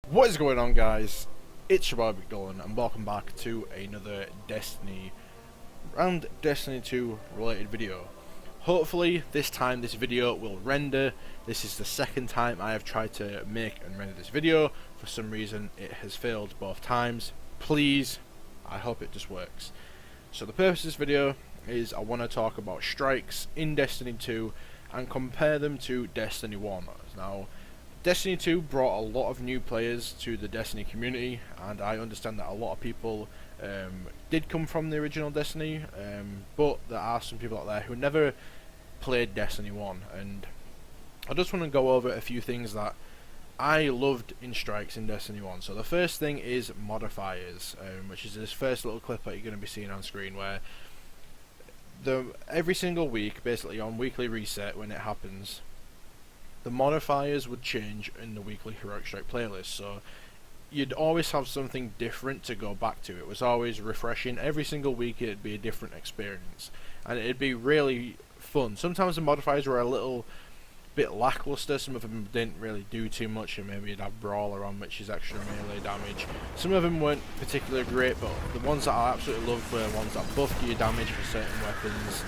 What is going on, guys? It's your boy Dyllan and welcome back to another Destiny and Destiny 2 related video. Hopefully this time this video will render. This is the second time I have tried to make and render this video. For some reason it has failed both times. Please, I hope it just works. So the purpose of this video is I want to talk about strikes in Destiny 2 and compare them to Destiny 1. Now, Destiny 2 brought a lot of new players to the Destiny community, and I understand that a lot of people did come from the original Destiny, but there are some people out there who never played Destiny 1, and I just want to go over a few things that I loved in strikes in Destiny 1. So the first thing is modifiers, which is this first little clip that you're going to be seeing on screen, where every single week, basically on weekly reset when it happens, the modifiers would change in the weekly Heroic Strike playlist, so you'd always have something different to go back to. It was always refreshing. Every single week it'd be a different experience, and it'd be really fun. Sometimes the modifiers were a little bit lackluster. Some of them didn't really do too much, and maybe you'd have Brawler on, which is extra melee damage. Some of them weren't particularly great, but the ones that I absolutely loved were the ones that buffed your damage for certain weapons.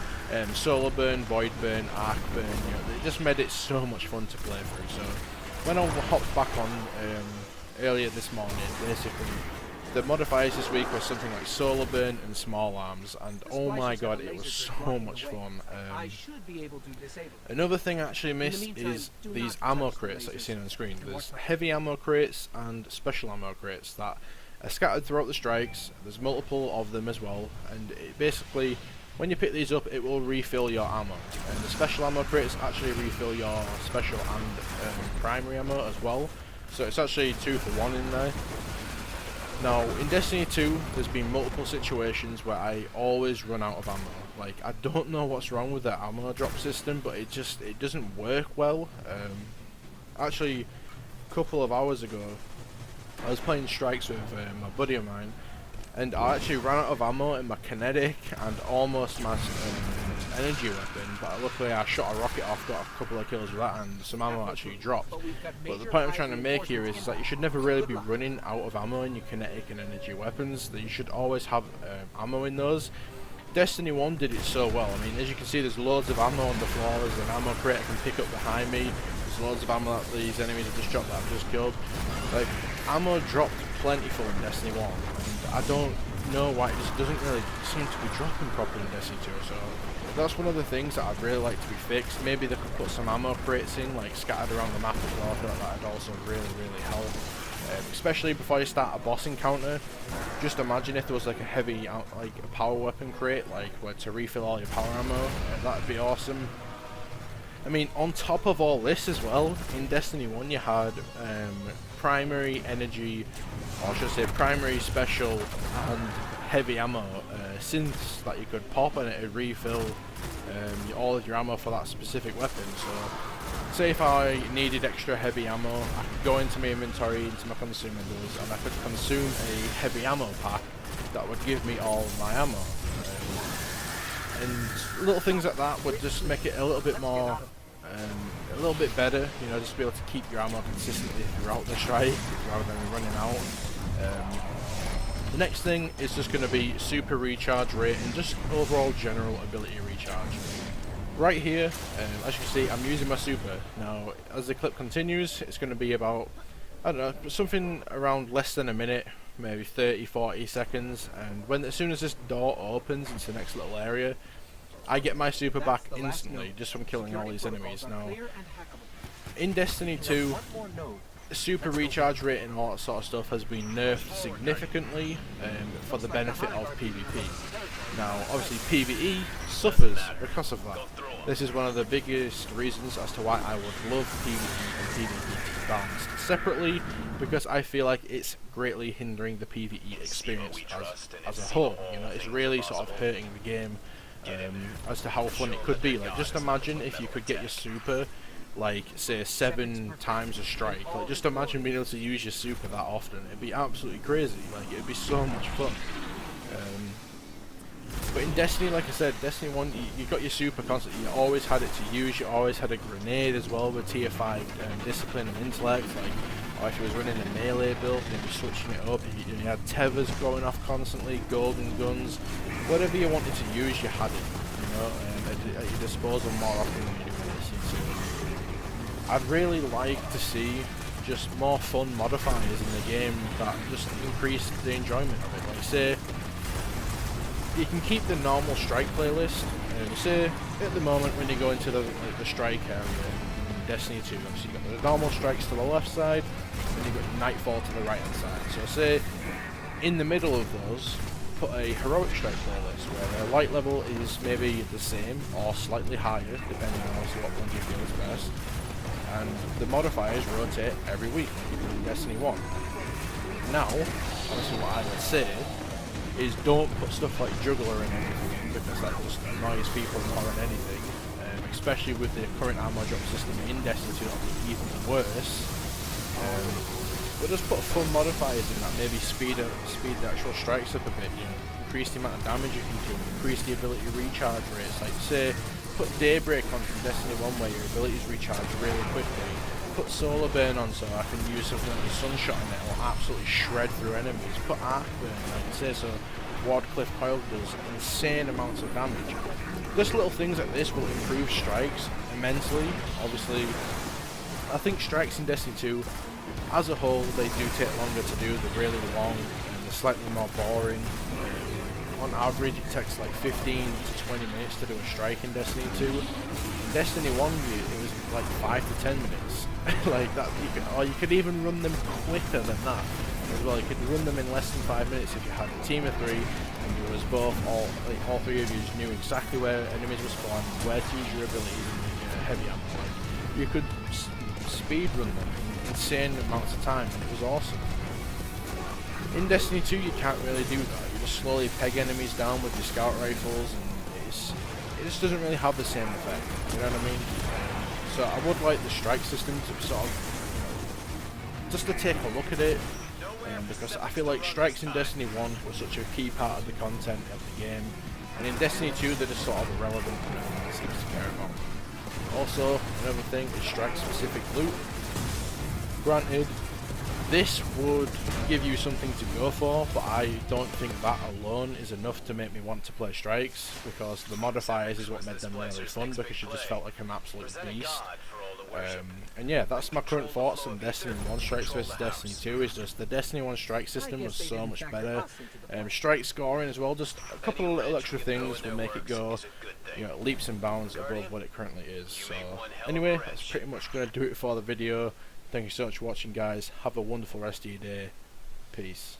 Solar Burn, Void Burn, Arc Burn, you know, they just made it so much fun to play through. So when I hopped back on earlier this morning, basically the modifiers this week were something like Solar Burn and Small Arms, and oh my god, it was so much fun. Another thing I actually missed is these ammo crates that you're seeing on the screen. There's heavy ammo crates and special ammo crates that are scattered throughout the strikes. There's multiple of them as well, and it basically, when you pick these up, it will refill your ammo, and the special ammo crates actually refill your special and primary ammo as well, so it's actually 2 for 1 in there. Now in Destiny 2 there's been multiple situations where I always run out of ammo. Like, I don't know what's wrong with the ammo drop system, but it doesn't work well. Actually, a couple of hours ago I was playing strikes with my buddy of mine, and I actually ran out of ammo in my kinetic and almost my energy weapon, but luckily I shot a rocket off, got a couple of kills with that, and some ammo actually dropped. But the point I'm trying to make here is that you should never really be running out of ammo in your kinetic and energy weapons. That you should always have ammo in those. Destiny 1 did it so well. I mean, as you can see, there's loads of ammo on the floor. There's an ammo crate I can pick up behind me. There's loads of ammo that these enemies have just dropped that I've just killed. Like, ammo dropped plentiful in Destiny 1, and I don't know why it just doesn't really seem to be dropping properly in Destiny 2, so that's one of the things that I'd really like to be fixed. Maybe they could put some ammo crates in, like scattered around the map as well. I feel like that would also really help. Especially before you start a boss encounter. Just imagine if there was like a heavy, like a power weapon crate, like where to refill all your power ammo. That'd be awesome. I mean, on top of all this as well, in Destiny 1 you had primary energy, or should I say primary, special and heavy ammo synths that you could pop, and it would refill all of your ammo for that specific weapon. So say if I needed extra heavy ammo, I could go into my inventory, into my consumables, and I could consume a heavy ammo pack that would give me all my ammo. And little things like that would just make it a little bit more, a little bit better, you know, just be able to keep your ammo consistently throughout the strike rather than running out. The next thing is just going to be super recharge rate and just overall general ability recharge. Right here, as you can see, I'm using my super. Now, as the clip continues, it's going to be about, I don't know, something around less than a minute, maybe 30-40 seconds, and as soon as this door opens into the next little area, I get my super back instantly just from killing all these enemies. Now, in Destiny 2, super recharge rate and all that sort of stuff has been nerfed significantly for the benefit of PvP. Now, obviously PvE suffers because of that. This is one of the biggest reasons as to why I would love PvE and PvP to be balanced separately, because I feel like it's greatly hindering the PvE experience as a whole. You know, it's really sort of hurting the game as to how fun it could be. Like, just imagine if you could get your super, like, say 7 times a strike. Like, just imagine being able to use your super that often. It'd be absolutely crazy. Like, it'd be so much fun. But in Destiny, like I said, Destiny 1, you got your super constantly. You always had it to use. You always had a grenade as well with tier 5 discipline and intellect. Like, or if he was running a melee build, then you're switching it up. You had tethers going off constantly, golden guns, whatever you wanted to use, you had it, you know, at your disposal more often than you do in Destiny 2. I'd really like to see just more fun modifiers in the game that just increase the enjoyment of it. Like say, you can keep the normal strike playlist, and say at the moment when you go into the strike area in Destiny 2, obviously you've got the normal strikes to the left side, and you've got Nightfall to the right hand side. So say in the middle of those, put a heroic strike playlist where the light level is maybe the same or slightly higher, depending on also what one you feel is best. And the modifiers rotate every week in Destiny 1. Now, honestly what I would say is don't put stuff like Juggler in anything in, because that just annoys people more than anything. Especially with the current ammo drop system in Destiny 2, that'll be even worse. But just put fun modifiers in that, maybe speed the actual strikes up a bit, you know, increase the amount of damage you can do, increase the ability to recharge rates, like say, put Daybreak on from Destiny 1 where your abilities recharge really quickly. Put Solar Burn on so I can use something like Sunshot and it will absolutely shred through enemies. Put Arc Burn, like I say, so Wardcliff Coil does insane amounts of damage. Just little things like this will improve strikes immensely. Obviously, I think strikes in Destiny 2, as a whole, they do take longer to do. They're really long and they're slightly more boring. On average, it takes like 15 to 20 minutes to do a strike in Destiny 2. In Destiny 1, it was like 5 to 10 minutes. Like that, you could even run them quicker than that as well. You could run them in less than 5 minutes if you had a team of 3 and you was both all 3 of you knew exactly where enemies were spawning, where to use your abilities and heavy ammo. Like, you could speed run them in insane amounts of time, and it was awesome. In Destiny 2, you can't really do that. You just slowly peg enemies down with your scout rifles, and it just doesn't really have the same effect. You know what I mean? So I would like the strike system to sort of just to take a look at it, because I feel like strikes in Destiny 1 were such a key part of the content of the game, and in Destiny 2 they're just sort of irrelevant and no one seems to care about. Also, another thing is strike specific loot. Granted, this would give you something to go for, but I don't think that alone is enough to make me want to play strikes, because the modifiers is what made them really fun, because you just felt like an absolute beast. And yeah, that's my current thoughts on Destiny 1 strikes versus Destiny 2, is just the Destiny 1 strike system was so much better. Strike scoring as well, just a couple of little extra things will make it go, you know, leaps and bounds above what it currently is. So anyway, that's pretty much going to do it for the video. Thank you so much for watching, guys. Have a wonderful rest of your day. Peace.